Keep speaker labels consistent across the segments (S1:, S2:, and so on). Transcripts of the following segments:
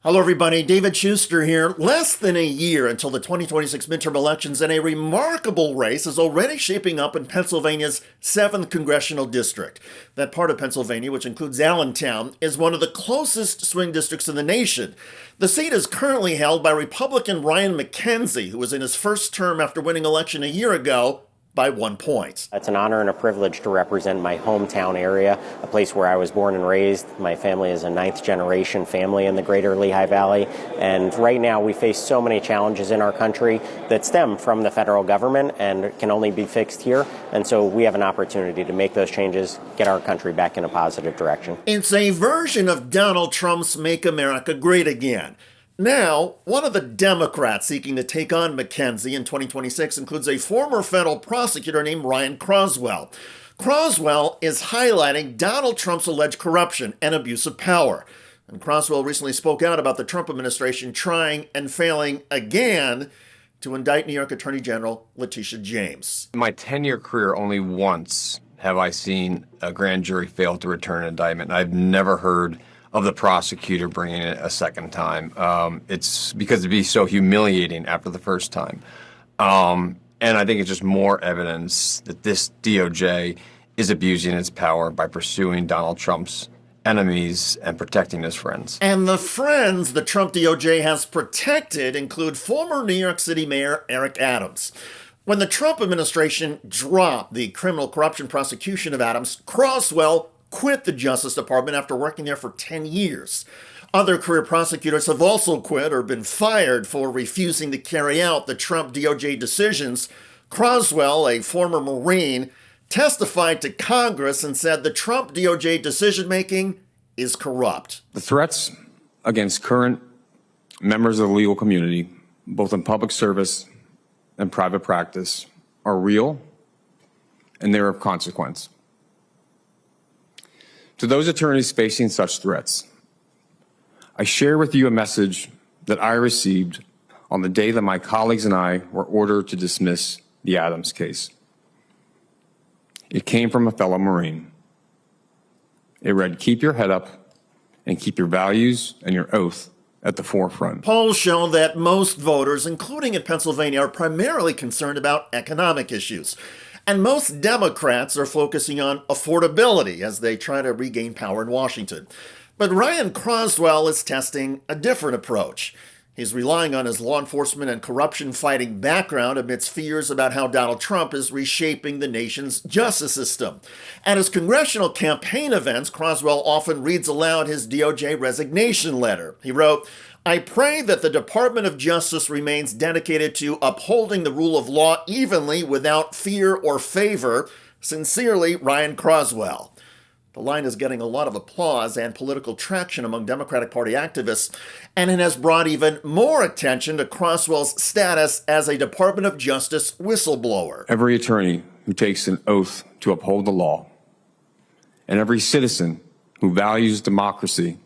S1: Hello, everybody. David Shuster here. Less than a year until the 2026 midterm elections, and a remarkable race is already shaping up in Pennsylvania's 7th congressional district. That part of Pennsylvania, which includes Allentown, is one of the closest swing districts in the nation. The seat is currently held by Republican Ryan McKenzie, who was in his first term after winning election a year ago by 1 point.
S2: It's an honor and a privilege to represent my hometown area, a place where I was born and raised. My family is a 9th generation family in the greater Lehigh Valley. And right now we face so many challenges in our country that stem from the federal government and can only be fixed here. And so we have an opportunity to make those changes, get our country back in a positive direction.
S1: It's a version of Donald Trump's Make America Great Again. Now, one of the Democrats seeking to take on McKenzie in 2026 includes a former federal prosecutor named Ryan Crosswell. Crosswell is highlighting Donald Trump's alleged corruption and abuse of power. And Crosswell recently spoke out about the Trump administration trying and failing again to indict New York Attorney General Letitia James.
S3: In my 10-year career, only once have I seen a grand jury fail to return an indictment. I've never heard of the prosecutor bringing it a second time. It's because it'd be so humiliating after the first time. And I think it's just more evidence that this DOJ is abusing its power by pursuing Donald Trump's enemies and protecting his friends.
S1: And the friends the Trump DOJ has protected include former New York City Mayor Eric Adams. When the Trump administration dropped the criminal corruption prosecution of Adams, Crosswell quit the Justice Department after working there for 10 years. Other career prosecutors have also quit or been fired for refusing to carry out the Trump DOJ decisions. Crosswell, a former Marine, testified to Congress and said the Trump DOJ decision-making is corrupt.
S4: The threats against current members of the legal community, both in public service and private practice, are real and they're of consequence. To those attorneys facing such threats, I share with you a message that I received on the day that my colleagues and I were ordered to dismiss the Adams case. It came from a fellow Marine. It read, "Keep your head up and keep your values and your oath at the forefront."
S1: Polls show that most voters, including in Pennsylvania, are primarily concerned about economic issues. And most Democrats are focusing on affordability as they try to regain power in Washington. But Ryan Crosswell is testing a different approach. He's relying on his law enforcement and corruption-fighting background amidst fears about how Donald Trump is reshaping the nation's justice system. At his congressional campaign events, Crosswell often reads aloud his DOJ resignation letter. He wrote, "I pray that the Department of Justice remains dedicated to upholding the rule of law evenly without fear or favor. Sincerely, Ryan Crosswell." The line is getting a lot of applause and political traction among Democratic Party activists, and it has brought even more attention to Crosswell's status as a Department of Justice whistleblower.
S4: Every attorney who takes an oath to uphold the law, and every citizen who values democracy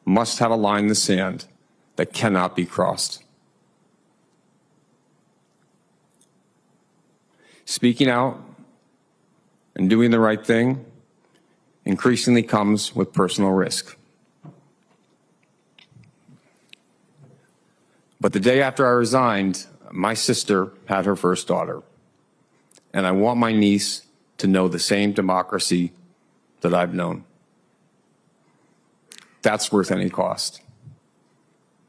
S4: must have a line in the sand that cannot be crossed. Speaking out and doing the right thing increasingly comes with personal risk. But the day after I resigned, my sister had her first daughter, and I want my niece to know the same democracy that I've known. That's worth any cost.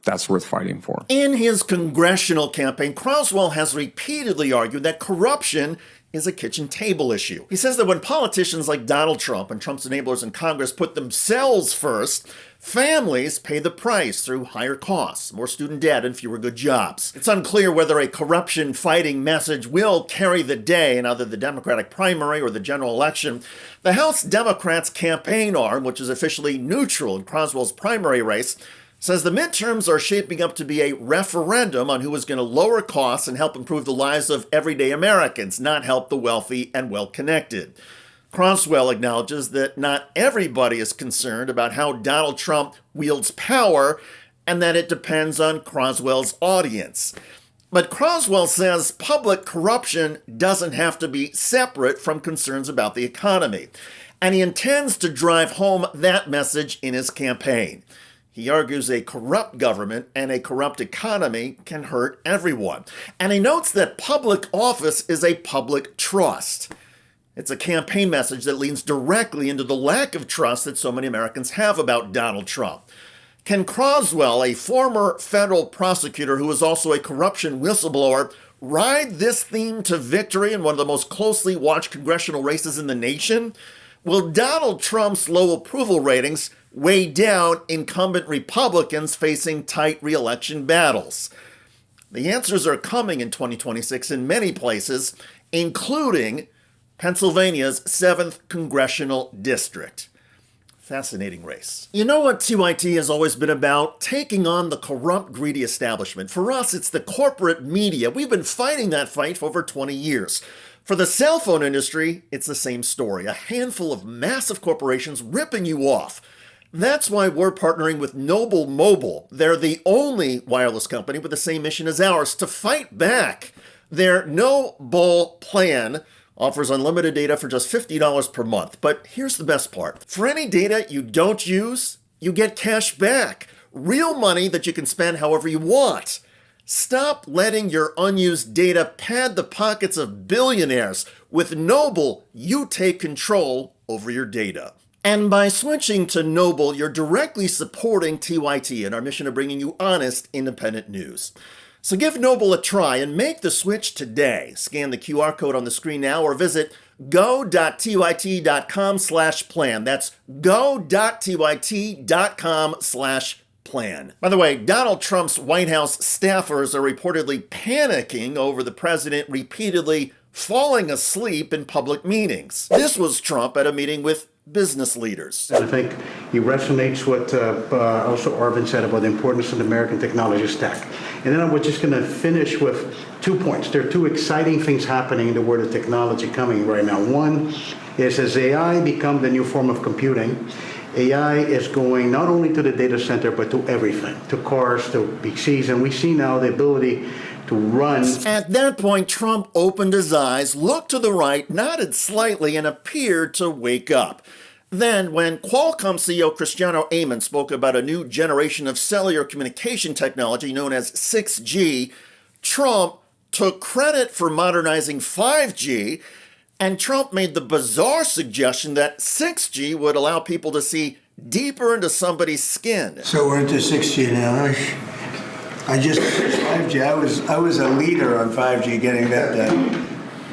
S4: That's worth fighting for.
S1: In his congressional campaign, Crosswell has repeatedly argued that corruption is a kitchen table issue. He says that when politicians like Donald Trump and Trump's enablers in Congress put themselves first, families pay the price through higher costs, more student debt, and fewer good jobs. It's unclear whether a corruption-fighting message will carry the day in either the Democratic primary or the general election. The House Democrats' campaign arm, which is officially neutral in Crosswell's primary race, says the midterms are shaping up to be a referendum on who is going to lower costs and help improve the lives of everyday Americans, not help the wealthy and well-connected. Crosswell acknowledges that not everybody is concerned about how Donald Trump wields power and that it depends on Crosswell's audience. But Crosswell says public corruption doesn't have to be separate from concerns about the economy, and he intends to drive home that message in his campaign. He argues a corrupt government and a corrupt economy can hurt everyone. And he notes that public office is a public trust. It's a campaign message that leans directly into the lack of trust that so many Americans have about Donald Trump. Can Crosswell, a former federal prosecutor who is also a corruption whistleblower, ride this theme to victory in one of the most closely watched congressional races in the nation? Will Donald Trump's low approval ratings weigh down incumbent Republicans facing tight re-election battles? The answers are coming in 2026 in many places, including Pennsylvania's 7th congressional district. Fascinating race. You know what TYT has always been about? Taking on the corrupt, greedy establishment. For us, it's the corporate media. We've been fighting that fight for over 20 years. For the cell phone industry, it's the same story. A handful of massive corporations ripping you off. That's why we're partnering with Noble Mobile. They're the only wireless company with the same mission as ours, to fight back. Their no-bull plan offers unlimited data for just $50 per month. But here's the best part. For any data you don't use, you get cash back. Real money that you can spend however you want. Stop letting your unused data pad the pockets of billionaires. With Noble, you take control over your data. And by switching to Noble, you're directly supporting TYT and our mission of bringing you honest, independent news. So give Noble a try and make the switch today. Scan the QR code on the screen now or visit go.tyt.com/plan. That's go.tyt.com/plan. By the way, Donald Trump's White House staffers are reportedly panicking over the president repeatedly falling asleep in public meetings. This was Trump at a meeting with business leaders.
S5: I think he resonates what also Arvin said about the importance of the American technology stack. And then I was just going to finish with 2 points. There are 2 exciting things happening in the world of technology coming right now. One is, as AI becomes the new form of computing, AI is going not only to the data center, but to everything, to cars, to PCs, and we see now the ability to run.
S1: At that point, Trump opened his eyes, looked to the right, nodded slightly, and appeared to wake up. Then, when Qualcomm CEO Cristiano Amon spoke about a new generation of cellular communication technology known as 6G, Trump took credit for modernizing 5G, and Trump made the bizarre suggestion that 6G would allow people to see deeper into somebody's skin.
S6: So we're into 6G now. I just finished 5G. I was a leader on 5G, getting that done.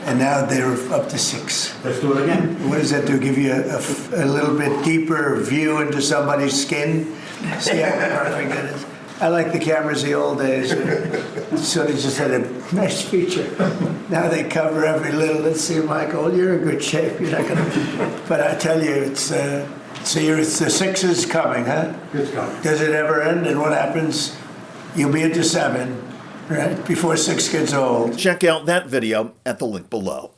S6: And now they're up to 6.
S5: Let's do it again.
S6: What does that do? Give you a little bit deeper view into somebody's skin? See how perfect it is? I like the cameras the old days. So they just had a nice feature. Now they cover every little. Let's see, Michael, you're in good shape. You're not gonna. But I tell you, it's the 6 is coming, huh?
S5: It's coming.
S6: Does it ever end? And what happens? You'll be into 7. Right, before 6 gets old.
S1: Check out that video at the link below.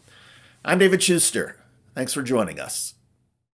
S1: I'm David Shuster. Thanks for joining us.